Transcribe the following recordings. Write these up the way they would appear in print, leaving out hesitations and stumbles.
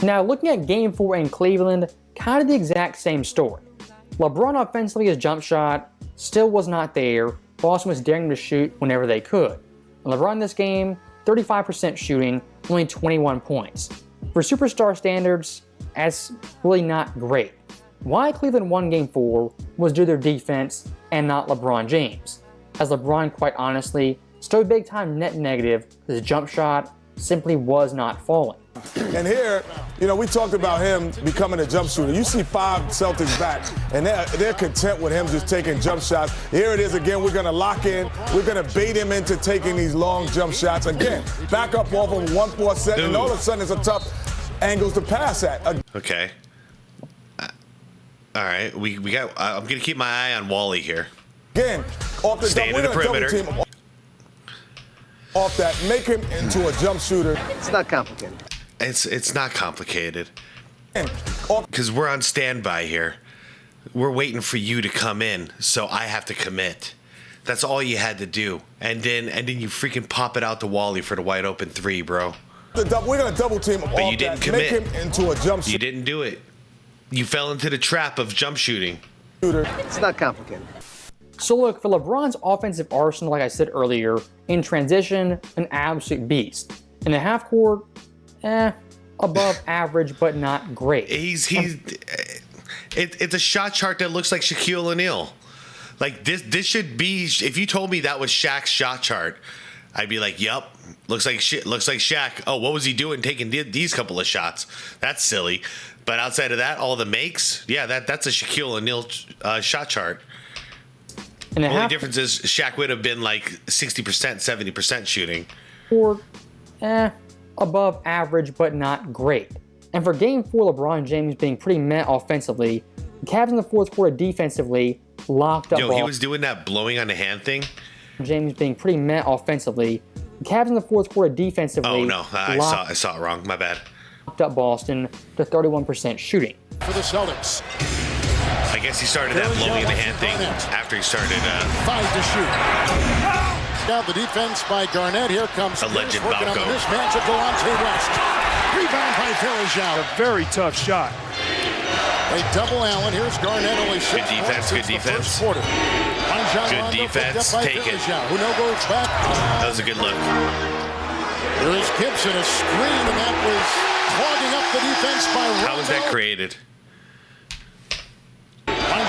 Now, looking at Game 4 in Cleveland, kind of the exact same story. LeBron offensively, his jump shot still was not there. Boston was daring to shoot whenever they could. And LeBron in this game, 35% shooting, only 21 points. For superstar standards, that's really not great. Why Cleveland won Game 4 was due to their defense and not LeBron James, as LeBron, quite honestly, still big time net negative. His jump shot simply was not falling. And here, we talked about him becoming a jump shooter. You see 5 Celtics back, and they're content with him just taking jump shots. Here it is again. We're going to lock in. We're going to bait him into taking these long jump shots. Again, back up off him 1-4 set, and all of a sudden it's a tough angles to pass at. Okay. All right. We got. I'm going to keep my eye on Wally here. Again, off the stay in the perimeter. Off that, make him into a jump shooter. It's not complicated. It's not complicated. Because we're on standby here. We're waiting for you to come in, so I have to commit. That's all you had to do. And then you freaking pop it out to Wally for the wide open 3, bro. We're going to double team him. But you didn't commit. Make him into a jump shooter. You didn't do it. You fell into the trap of jump shooting. It's not complicated. So look, for LeBron's offensive arsenal, like I said earlier, in transition, an absolute beast. In the half court, above average, but not great. It's a shot chart that looks like Shaquille O'Neal. Like this should be. If you told me that was Shaq's shot chart, I'd be like, "Yup, looks like shit. Looks like Shaq." Oh, what was he doing taking these couple of shots? That's silly. But outside of that, all the makes, yeah, that's a Shaquille O'Neal shot chart. And the only difference is Shaq would have been like 60%, 70% shooting. Or, above average, but not great. And for Game 4, LeBron James being pretty meh offensively, the Cavs in the fourth quarter defensively locked up. Yo, he was doing that blowing on the hand thing. James being pretty meh offensively, the Cavs in the fourth quarter defensively. Oh no, I saw it wrong. My bad. Locked up Boston to 31% shooting. For the Celtics. I guess he started that blowing in the hand thing after he started. 5 to shoot. Now the defense by Garnett. Here comes alleged working on the Balco. mismatch of Delonte West. Rebound by Vernon. A very tough shot. They double Allen. Here's Garnett. Only 6 Good defense. Good defense. Good defense. Take it. Who no goes back. That was a good look. There is Gibson, a screen, and that was clogging up the defense by Rondo. How was that created?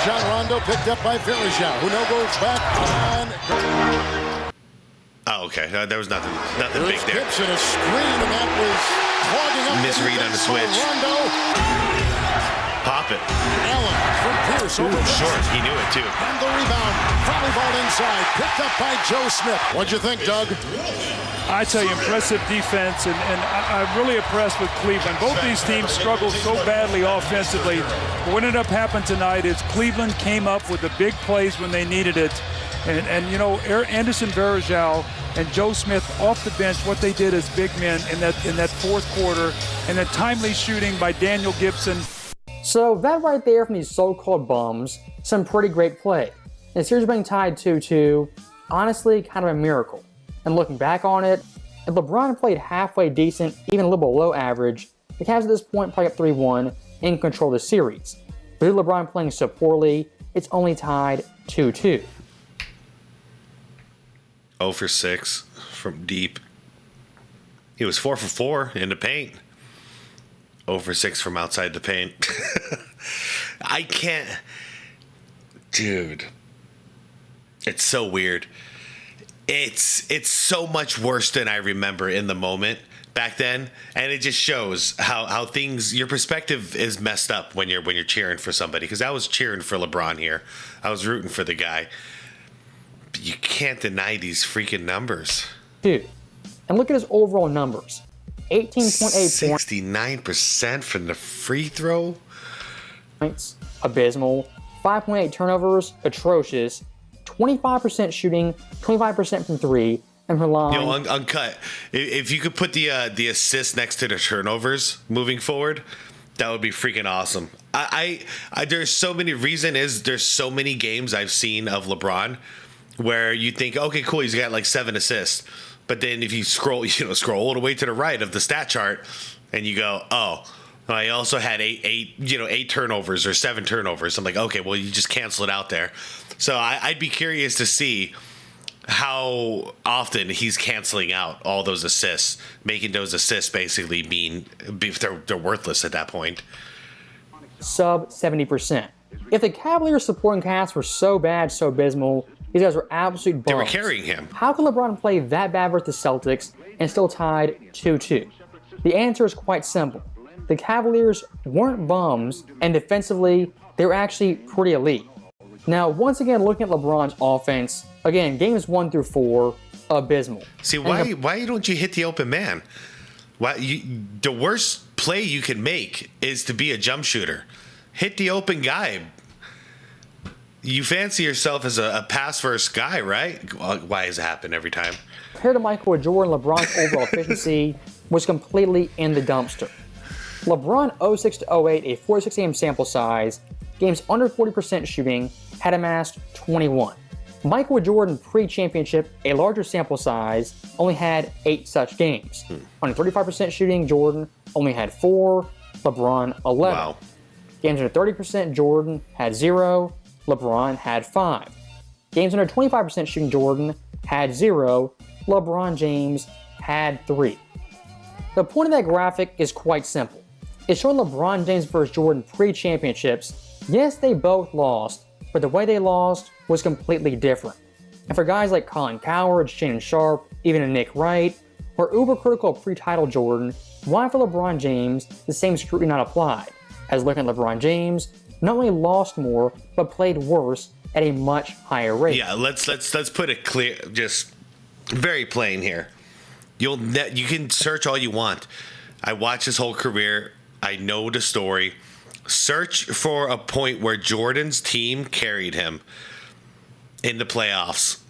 John Rondo picked up by Vernon, who no goes back on. Oh, okay. There was nothing big there. Gibson, a screen, and that was clogging up misread the on the switch. Rondo. Pop it. Allen from Pierce over short. He knew it too. And the rebound, volleyball inside, picked up by Joe Smith. What'd you think, Doug? I tell you, impressive defense, and I'm really impressed with Cleveland. Both these teams struggled so badly offensively. But what ended up happening tonight is Cleveland came up with the big plays when they needed it. And Anderson Varejao and Joe Smith off the bench, what they did as big men in that fourth quarter, and then timely shooting by Daniel Gibson. So that right there from these so-called bums, some pretty great play. And the series being tied 2-2, honestly, kind of a miracle. And looking back on it, if LeBron played halfway decent, even a little below average, the Cavs at this point play up 3-1 and control the series. But with LeBron playing so poorly, it's only tied 2-2. 0 for 6 from deep. He was 4 for 4 in the paint. 0 for 6 from outside the paint. I can't. Dude. It's so weird. It's so much worse than I remember in the moment back then, and it just shows how things, your perspective is messed up when you're cheering for somebody. Because I was cheering for LeBron here, I was rooting for the guy. But you can't deny these freaking numbers. Dude, and look at his overall numbers: 18.8 69% from the free throw. Points, abysmal. 5.8 turnovers, atrocious. 25% shooting, 25% from 3, and from line. Uncut. If you could put the assists next to the turnovers moving forward, that would be freaking awesome. I there's so many there's so many games I've seen of LeBron where you think, okay, cool, he's got like 7 assists, but then if you scroll all the way to the right of the stat chart, and you go, oh, I also had eight turnovers or 7 turnovers. I'm like, okay, well, you just cancel it out there. So I'd be curious to see how often he's canceling out all those assists, making those assists basically mean they're worthless at that point. Sub 70%. If the Cavaliers supporting cast were so bad, so abysmal, these guys were absolute bums. They were carrying him. How can LeBron play that bad versus the Celtics and still tied 2-2? The answer is quite simple. The Cavaliers weren't bums, and defensively, they were actually pretty elite. Now, once again, looking at LeBron's offense, again, games 1 through 4, abysmal. See, why don't you hit the open man? The worst play you can make is to be a jump shooter. Hit the open guy. You fancy yourself as a pass-first guy, right? Why does it happen every time? Compared to Michael Jordan, LeBron's overall efficiency was completely in the dumpster. LeBron 06-08, a 46-game sample size, games under 40% shooting, had amassed 21. Michael Jordan pre-championship, a larger sample size, only had 8 such games. On 35% shooting, Jordan only had 4, LeBron 11. Wow. Games under 30%, Jordan had 0, LeBron had 5. Games under 25% shooting, Jordan had 0, LeBron James had 3. The point of that graphic is quite simple. It's showing LeBron James versus Jordan pre-championships. Yes, they both lost, but the way they lost was completely different. And for guys like Colin Coward, Shannon Sharp, even a Nick Wright, who are uber critical of pre-title Jordan, why for LeBron James the same scrutiny not applied? As looking at LeBron James, not only lost more, but played worse at a much higher rate. Yeah, let's put it clear, just very plain here. You can search all you want. I watched his whole career. I know the story. Search for a point where Jordan's team carried him in the playoffs.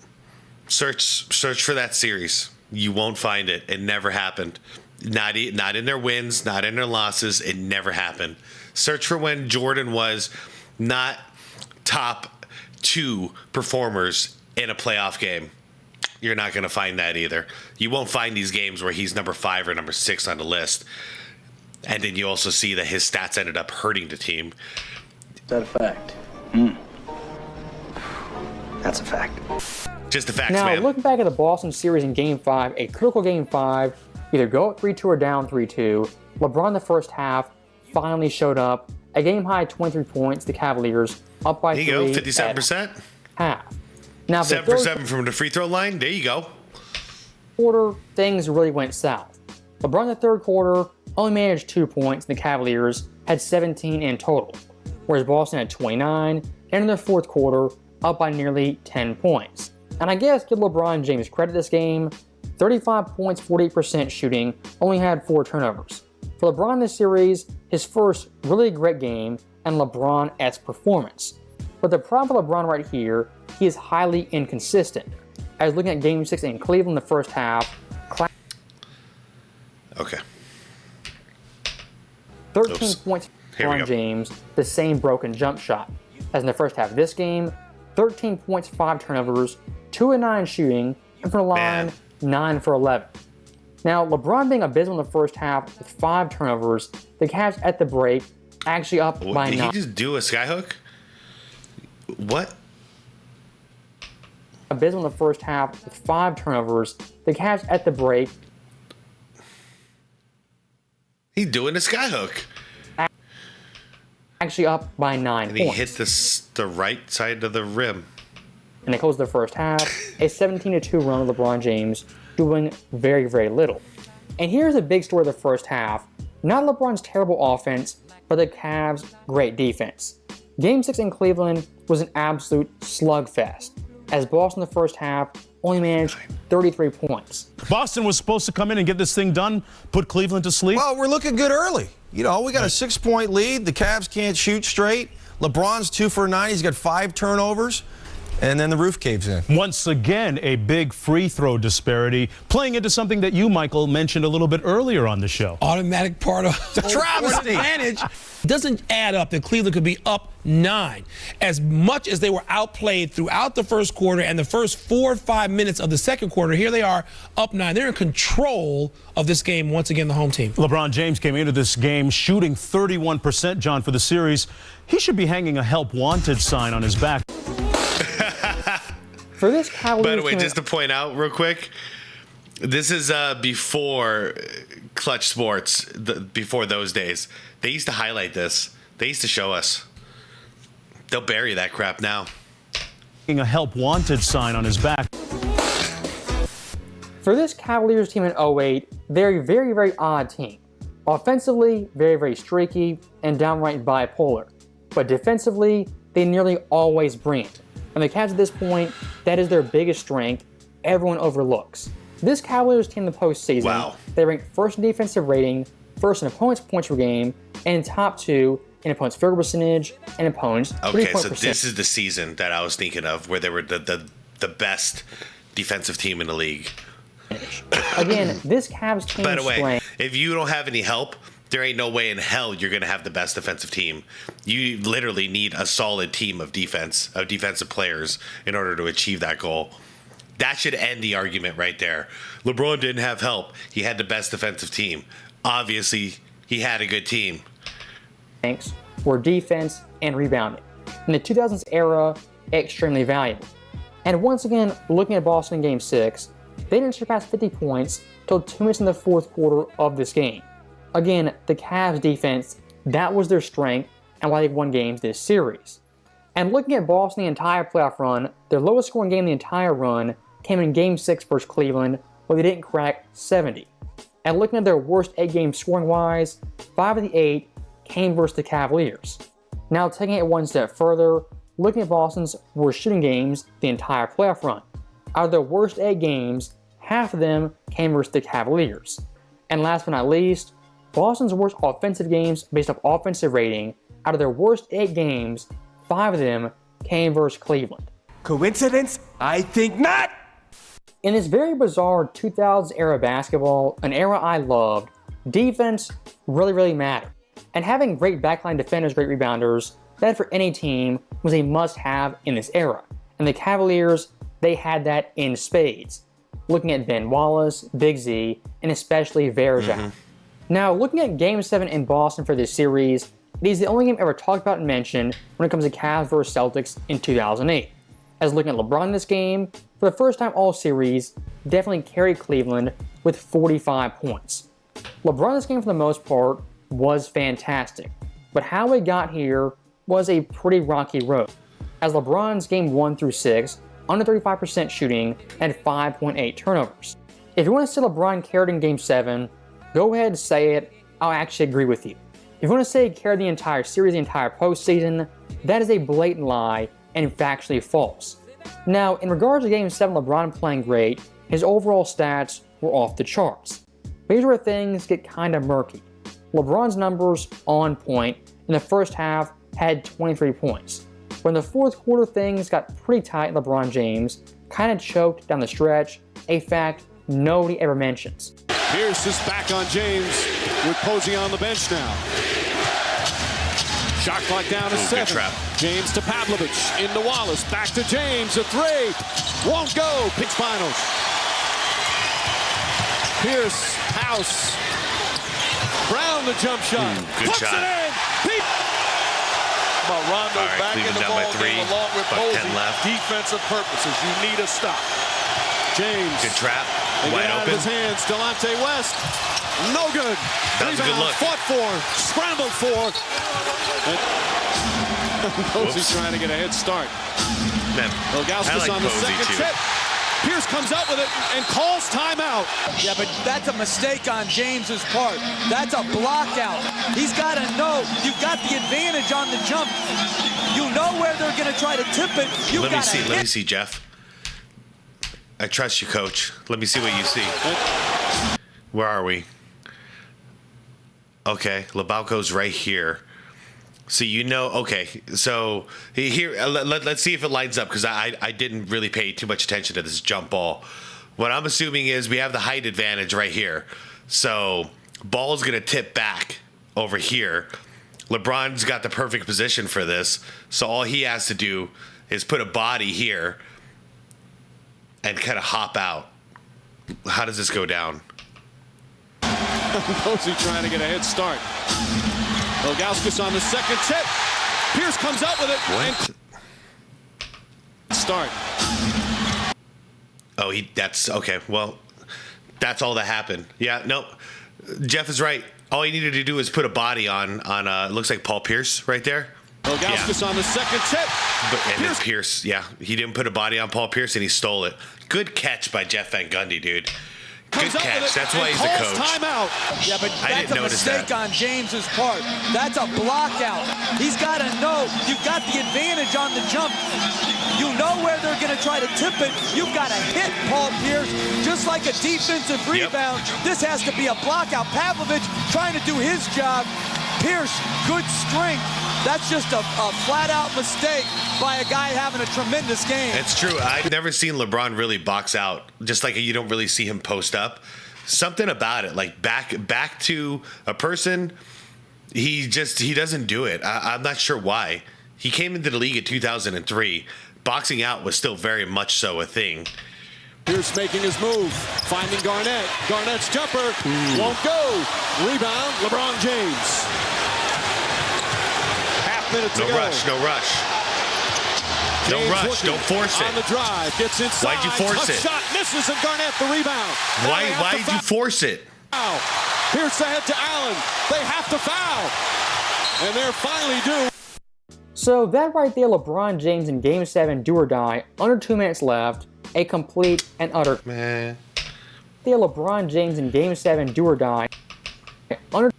Search for that series. You won't find it. It never happened. Not in their wins, not in their losses. It never happened. Search for when Jordan was not top 2 performers in a playoff game. You're not going to find that either. You won't find these games where he's number 5 or number 6 on the list. And then you also see that his stats ended up hurting the team. Is that a fact? That's a fact. Just the facts, now, man. looking back at the Boston series in Game 5, a critical Game 5, either go up 3-2 or down 3-2, LeBron in the first half finally showed up. A game-high 23 points, the Cavaliers up by 3. There you go, 57%. Half. Now, 7 for 7 from the free throw line. There you go. Quarter, things really went south. LeBron in the third quarter only managed 2 points, and the Cavaliers had 17 in total, whereas Boston had 29, and in the fourth quarter, up by nearly 10 points. And I guess give LeBron James credit this game, 35 points, 48% shooting, only had 4 turnovers. For LeBron in this series, his first really great game and LeBron-esque performance. But the problem with LeBron right here, he is highly inconsistent. I was looking at Game 6 in Cleveland in the first half. Okay. 13 points for LeBron James, the same broken jump shot. As in the first half of this game, 13 points, 5 turnovers, 2 of 9 shooting, and from the line, 9 for 11. Now, LeBron being abysmal in the first half with 5 turnovers, the Cavs at the break actually up by 9. Did he just do a skyhook? What? Abysmal in the first half with 5 turnovers, the Cavs at the break. He's doing a skyhook. Actually up by 9 and points. He hit the right side of the rim. And they closed the first half, a 17-2 run with LeBron James, doing very, very little. And here's the big story of the first half. Not LeBron's terrible offense, but the Cavs' great defense. Game 6 in Cleveland was an absolute slugfest, as Boston in the first half only managed 33 points. Boston was supposed to come in and get this thing done, put Cleveland to sleep. Well, we're looking good early. You know, we got a 6-point lead. The Cavs can't shoot straight. LeBron's 2 for 9. He's got 5 turnovers. and then the roof caves in. Once again, a big free throw disparity, playing into something that you, Michael, mentioned a little bit earlier on the show. Automatic part of the travesty. advantage. It doesn't add up that Cleveland could be up 9. As much as they were outplayed throughout the first quarter and the first 4 or 5 minutes of the second quarter, here they are up 9. They're in control of this game, once again, the home team. LeBron James came into this game shooting 31%, John, for the series. He should be hanging a help wanted sign on his back. For this Cavaliers By the way, team, just to point out real quick, this is before Clutch Sports, before those days. They used to highlight this. They used to show us. They'll bury that crap now. Hanging a help wanted sign on his back. For this Cavaliers team in 08, they're a very, very odd team. Offensively, very, very streaky and downright bipolar. But defensively, they nearly always bring it. And the Cavs at this point, that is their biggest strength. Everyone overlooks. This Cavaliers team in the postseason, Wow. they ranked first in defensive rating, first in opponents' points per game, and top 2 in opponents' field goal percentage and opponents' Okay, three-point so percentage. this is the season that I was thinking of, where they were the best defensive team in the league. Again, this Cavs team By the way, strength. if you don't have any help, there ain't no way in hell you're going to have the best defensive team. You literally need a solid team of defensive players in order to achieve that goal. That should end the argument right there. LeBron didn't have help. He had the best defensive team. Obviously, he had a good team. Thanks were defense and rebounding. In the 2000s era, extremely valuable. And once again, looking at Boston in Game 6, they didn't surpass 50 points till 2 minutes in the fourth quarter of this game. Again, the Cavs defense, that was their strength and why they won games this series. And looking at Boston the entire playoff run, their lowest scoring game the entire run came in Game 6 versus Cleveland, where they didn't crack 70. And looking at their worst 8 games scoring-wise, 5 of the 8 came versus the Cavaliers. Now taking it one step further, looking at Boston's worst shooting games the entire playoff run. Out of their worst 8 games, half of them came versus the Cavaliers. And last but not least, Boston's worst offensive games based off offensive rating, out of their worst 8 games, 5 of them came versus Cleveland. Coincidence? I think not! In this very bizarre 2000s era basketball, an era I loved, defense really, really mattered. And having great backline defenders, great rebounders, that for any team was a must-have in this era. And the Cavaliers, they had that in spades. Looking at Ben Wallace, Big Z, and especially Verja. Now, looking at Game 7 in Boston for this series, it is the only game ever talked about and mentioned when it comes to Cavs vs Celtics in 2008. As looking at LeBron in this game, for the first time all series, definitely carried Cleveland with 45 points. LeBron in this game for the most part was fantastic, but how he got here was a pretty rocky road. As LeBron's game 1 through 6, under 35% shooting and 5.8 turnovers. If you want to say LeBron carried in Game 7, go ahead and say it, I'll actually agree with you. If you want to say he carried the entire series, the entire postseason, that is a blatant lie and factually false. Now, in regards to Game 7 LeBron playing great, his overall stats were off the charts. But here's where things get kind of murky. LeBron's numbers on point in the first half had 23 points. But in the fourth quarter, things got pretty tight. LeBron James kind of choked down the stretch, a fact nobody ever mentions. Pierce is back on James with Posey on the bench now. Shot clock down to 7. James to Pavlovich, into Wallace, back to James, a 3. Won't go, pitch finals. Pierce, House. Brown the jump shot. Good Puts shot. it in. About Rondo back in the ball game along with Posey. 10 left. Defensive purposes, you need a stop. James. Good trap. They Wide get out open. of his hands. Delonte West. No good. That was a good Rebound, look. fought for. Scrambled for. Posey's trying to get a head start. Man, Ilgauskas I like on the Posey second too. tip. Pierce comes up with it and calls timeout. Yeah, but that's a mistake on James's part. That's a block out. He's got to know you've got the advantage on the jump. You know where they're going to try to tip it. Let me see, Jeff. I trust you, Coach. Let me see what you see. Where are we? Okay, Lebowko's right here. So okay. So here, let's see if it lines up because I didn't really pay too much attention to this jump ball. What I'm assuming is we have the height advantage right here. So ball's gonna tip back over here. LeBron's got the perfect position for this. So all he has to do is put a body here and kind of hop out. How does this go down? Posey trying to get a head start. Ilgauskas on the second tip. Pierce comes out with it. What? Start. Oh, that's okay. Well, that's all that happened. Yeah, no. Jeff is right. All he needed to do is put a body on it looks like Paul Pierce right there. Ilgauskas on the second tip. Then Pierce, yeah, he didn't put a body on Paul Pierce and he stole it. Good catch by Jeff Van Gundy, dude. Good catch. That's why he's the coach. Timeout. Yeah, but that's a mistake on James's part. That's a block out. He's got to know you've got the advantage on the jump. You know where they're going to try to tip it. You've got to hit Paul Pierce just like a defensive rebound. This has to be a block out. Pavlovich trying to do his job. Pierce, good strength. That's just a flat-out mistake by a guy having a tremendous game. It's true. I've never seen LeBron really box out, just like you don't really see him post up. Something about it, like back to a person, he doesn't do it. I'm not sure why. He came into the league in 2003. Boxing out was still very much so a thing. Pierce making his move, finding Garnett. Garnett's jumper won't go. Rebound, LeBron James. Minute to go. No rush. No rush. Don't force it. On the drive, gets inside. Why'd you force it? Shot misses and Garnett the rebound. Why'd you force it? Foul. Pierce ahead to Allen. They have to foul. And they're finally due. So that right there, LeBron James in Game 7, do or die, under 2 minutes left, a complete and utter. Man. There, LeBron James in Game 7, do or die, under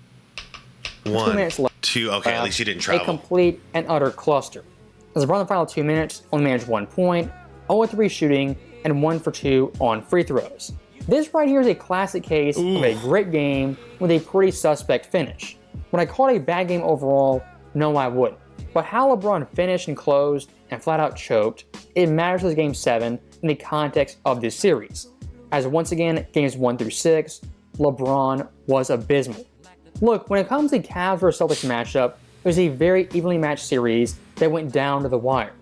2 minutes left. 2, okay, at least he didn't travel. A complete and utter cluster. As LeBron in the final 2 minutes only managed 1 point, 0-3 shooting, and 1 for 2 on free throws. This right here is a classic case of a great game with a pretty suspect finish. Would I call it a bad game overall? No, I wouldn't. But how LeBron finished and closed and flat out choked, it matters as Game 7 in the context of this series. As once again, Games 1 through 6, LeBron was abysmal. Look, when it comes to Cavs vs Celtics matchup, it was a very evenly matched series that went down to the wire.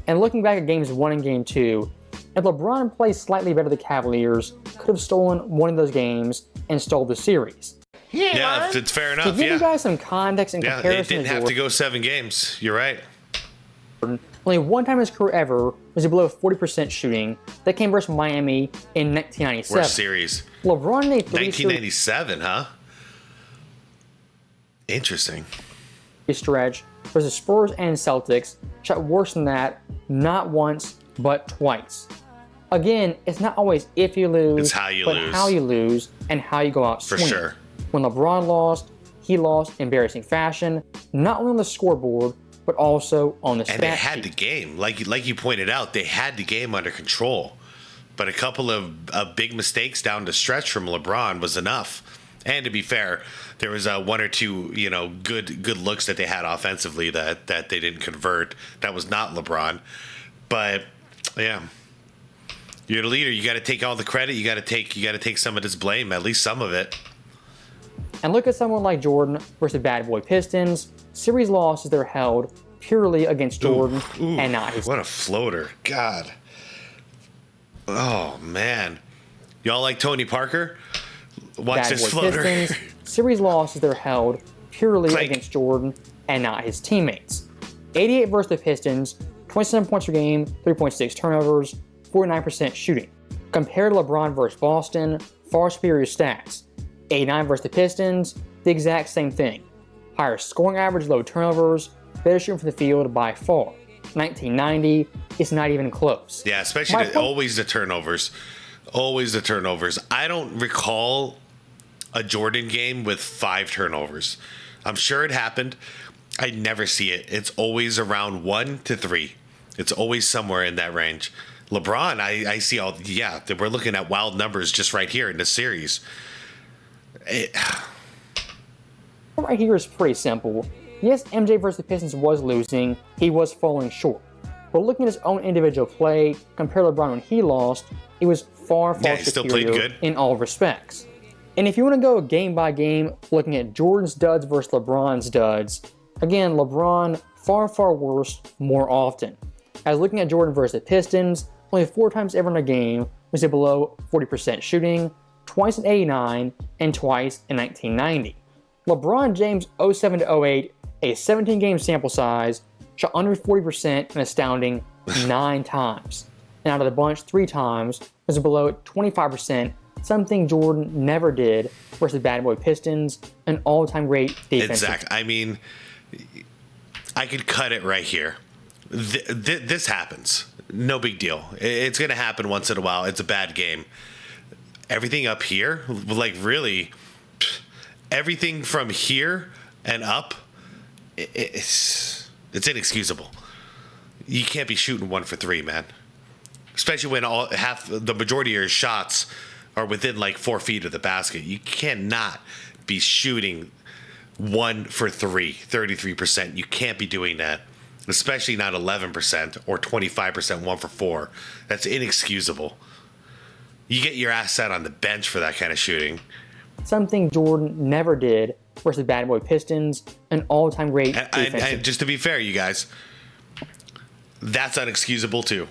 And looking back at Games 1 and Game 2, if LeBron played slightly better, the Cavaliers could have stolen one of those games and stole the series. Yeah, it's fair enough. To give you guys some context and comparison, it didn't have to go 7 games. You're right. Only one time in his career ever was he below 40% shooting. That came versus Miami in 1997. Worst series. LeBron in a 1997, huh? Interesting. Stretch versus Spurs and Celtics shot worse than that, not once, but twice. Again, it's not always if you lose, it's how you but lose. How you lose and how you go out for swinging. Sure. When LeBron lost, he lost in embarrassing fashion, not only on the scoreboard, but also on the stat sheet. And they had the game, like you pointed out, they had the game under control. But a couple of big mistakes down the stretch from LeBron was enough. And to be fair, there was 1 or 2, good looks that they had offensively that they didn't convert. That was not LeBron. But yeah, you're the leader. You got to take all the credit. You got to take some of this blame, at least some of it. And look at someone like Jordan versus Bad Boy Pistons. Series losses they're held purely against Jordan and not his. What a floater! God. Oh man, y'all like Tony Parker? Watch Bad this Boy floater. Pistons, series losses they're held purely against Jordan and not his teammates. 88 versus the Pistons, 27 points per game, 3.6 turnovers, 49% shooting. Compared to LeBron versus Boston, far superior stats. 89 versus the Pistons, the exact same thing. Higher scoring average, low turnovers, better shooting from the field by far. 1990, it's not even close. Yeah, especially always the turnovers. Always the turnovers. I don't recall a Jordan game with 5 turnovers. I'm sure it happened. I never see it. It's always around 1 to 3. It's always somewhere in that range. LeBron, I see all. Yeah, we're looking at wild numbers just right here in this series. Right here is pretty simple. Yes, MJ versus the Pistons was losing, he was falling short. But looking at his own individual play, compared to LeBron when he lost, he was far superior in all respects. And if you want to go game by game, looking at Jordan's duds versus LeBron's duds, again, LeBron far worse more often. As looking at Jordan versus the Pistons, only 4 times ever in a game was he below 40% shooting, twice in '89 and twice in 1990. LeBron James 07 to 08, a 17-game sample size, shot under 40% an astounding 9 times. And out of the bunch, 3 times was below 25%, something Jordan never did versus the Bad Boy Pistons, an all-time great defense. Exactly. I mean, I could cut it right here. This happens. No big deal. It's going to happen once in a while. It's a bad game. Everything up here, like really, everything from here and up, it's inexcusable. You can't be shooting 1 for 3, man. Especially when the majority of your shots are within like 4 feet of the basket. You cannot be shooting 1 for 3, 33%. You can't be doing that. Especially not 11% or 25% 1 for 4. That's inexcusable. You get your ass set on the bench for that kind of shooting. Something Jordan never did versus the Bad Boy Pistons, an all-time great defensive. And just to be fair, you guys, that's unexcusable too.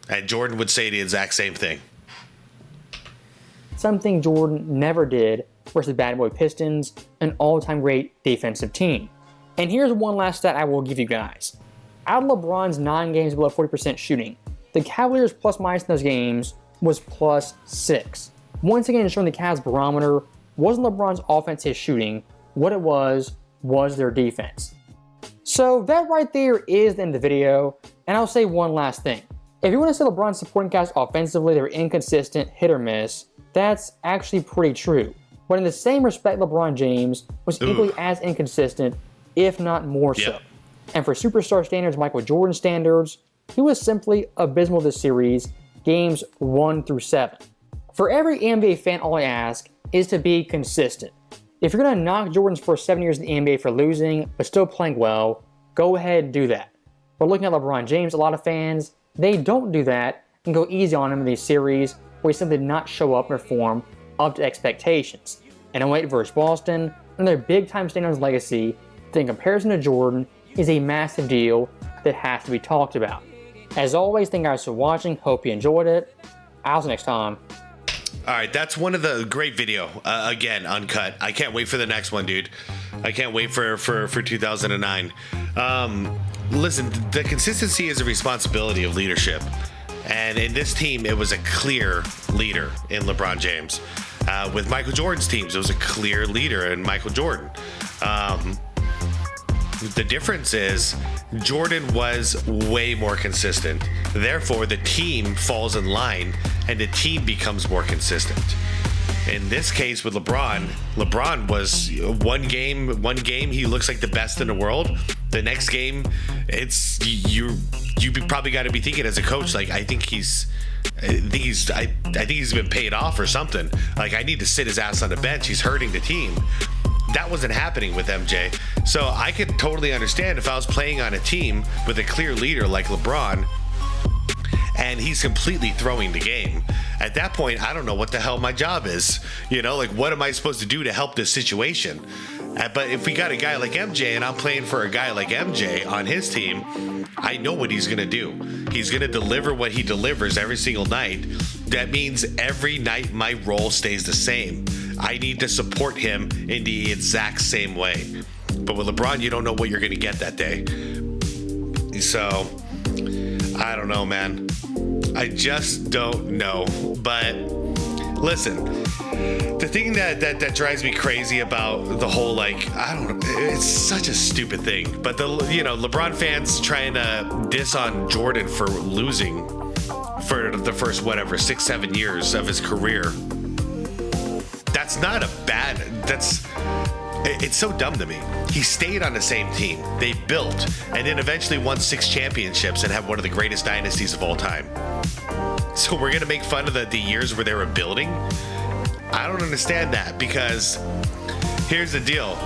And Jordan would say the exact same thing. Something Jordan never did versus the Bad Boy Pistons, an all-time great defensive team. And here's one last stat I will give you guys. Out of LeBron's 9 games below 40% shooting, the Cavaliers plus minus in those games was +6. Once again, showing the Cavs barometer, wasn't LeBron's offense his shooting, what it was their defense. So that right there is the end of the video, and I'll say one last thing. If you want to say LeBron's supporting cast offensively, they're inconsistent, hit or miss, that's actually pretty true. But in the same respect, LeBron James was equally as inconsistent, if not more so. And for superstar standards, Michael Jordan standards, he was simply abysmal this series, games 1 through 7. For every NBA fan, all I ask is to be consistent. If you're going to knock Jordan's first 7 years in the NBA for losing, but still playing well, go ahead and do that. But looking at LeBron James, a lot of fans, they don't do that and go easy on him in these series where he simply did not show up and perform up to expectations. And 08 versus Boston, another big-time stain on his legacy, that in comparison to Jordan, is a massive deal that has to be talked about. As always, thank you guys for watching. Hope you enjoyed it. I'll see you next time. All right, that's one of the great video. Again, Uncut. I can't wait for the next one, dude. I can't wait for 2009. Listen, the consistency is a responsibility of leadership. And in this team, it was a clear leader in LeBron James. With Michael Jordan's teams, it was a clear leader in Michael Jordan. The difference is Jordan was way more consistent. Therefore, the team falls in line and the team becomes more consistent. In this case with LeBron was one game he looks like the best in the world. The next game, it's you probably got to be thinking as a coach, like I think he's been paid off or something. Like I need to sit his ass on the bench. He's hurting the team. That wasn't happening with MJ. So I could totally understand if I was playing on a team with a clear leader like LeBron and he's completely throwing the game. At that point, I don't know what the hell my job is. You know, like what am I supposed to do to help this situation? But if we got a guy like MJ and I'm playing for a guy like MJ on his team, I know what he's going to do. He's going to deliver what he delivers every single night. That means every night my role stays the same. I need to support him in the exact same way. But with LeBron, you don't know what you're going to get that day. So, I don't know, man. I just don't know. But listen, the thing that drives me crazy about the whole, like, I don't know, it's such a stupid thing. But LeBron fans trying to diss on Jordan for losing for the first 6-7 years of his career. That's not it's so dumb to me. He stayed on the same team. They built and then eventually won 6 championships and have one of the greatest dynasties of all time. So we're going to make fun of the years where they were building? I don't understand that, because here's the deal.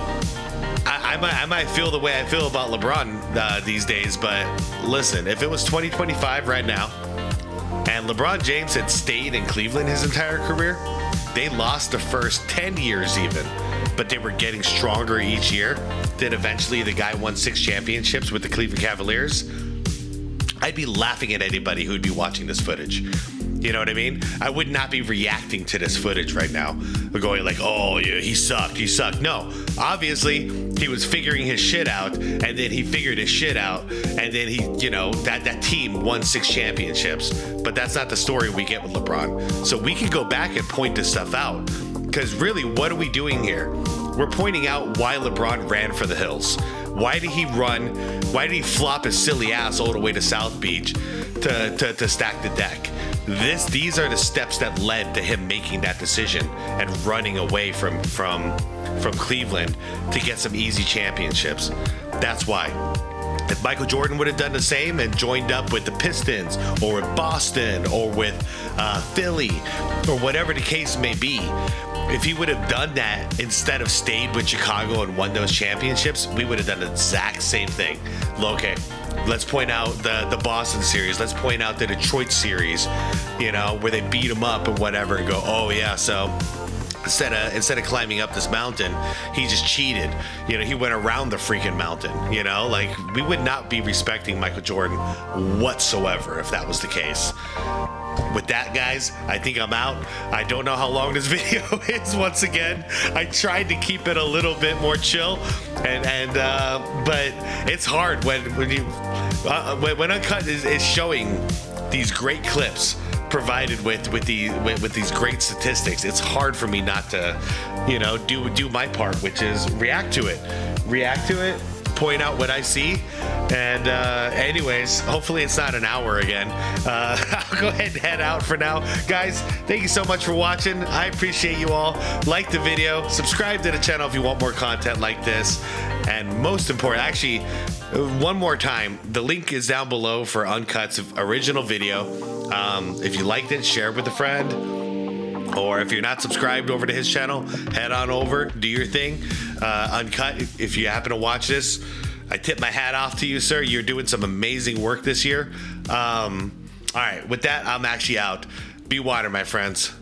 I I might feel the way I feel about LeBron these days, but listen, if it was 2025 right now, and LeBron James had stayed in Cleveland his entire career, they lost the first 10 years even, but they were getting stronger each year. Then eventually the guy won 6 championships with the Cleveland Cavaliers. I'd be laughing at anybody who'd be watching this footage. You know what I mean? I would not be reacting to this footage right now. Going like, oh, yeah, he sucked. No, obviously, he was figuring his shit out, and then he figured his shit out, and then he, that team won 6 championships. But that's not the story we get with LeBron. So we can go back and point this stuff out. Because really, what are we doing here? We're pointing out why LeBron ran for the hills. Why did he run? Why did he flop his silly ass all the way to South Beach to stack the deck? These are the steps that led to him making that decision and running away from Cleveland to get some easy championships. That's why. If Michael Jordan would have done the same and joined up with the Pistons or with Boston or with Philly or whatever the case may be, if he would have done that instead of stayed with Chicago and won those championships, we would have done the exact same thing. Okay, let's point out the Boston series. Let's point out the Detroit series, where they beat him up and whatever, and go, oh yeah, so instead of climbing up this mountain, he just cheated. He went around the freaking mountain. Like, we would not be respecting Michael Jordan whatsoever if that was the case. With that, guys, I think I'm out. I don't know how long this video is. Once again, I tried to keep it a little bit more chill, but it's hard when Uncut is showing these great clips provided with these great statistics. It's hard for me not to, do my part, which is react to it, point out what I see. And anyways, hopefully it's not an hour again. I'll go ahead and head out for now. Guys, thank you so much for watching. I appreciate you all. Like the video, subscribe to the channel if you want more content like this. And most important, actually, one more time, the link is down below for Uncut's original video. If you liked it, share it with a friend. Or if you're not subscribed over to his channel, head on over, do your thing. Uncut, if you happen to watch this, I tip my hat off to you, sir. You're doing some amazing work this year. All right, with that, I'm actually out. Be water, my friends.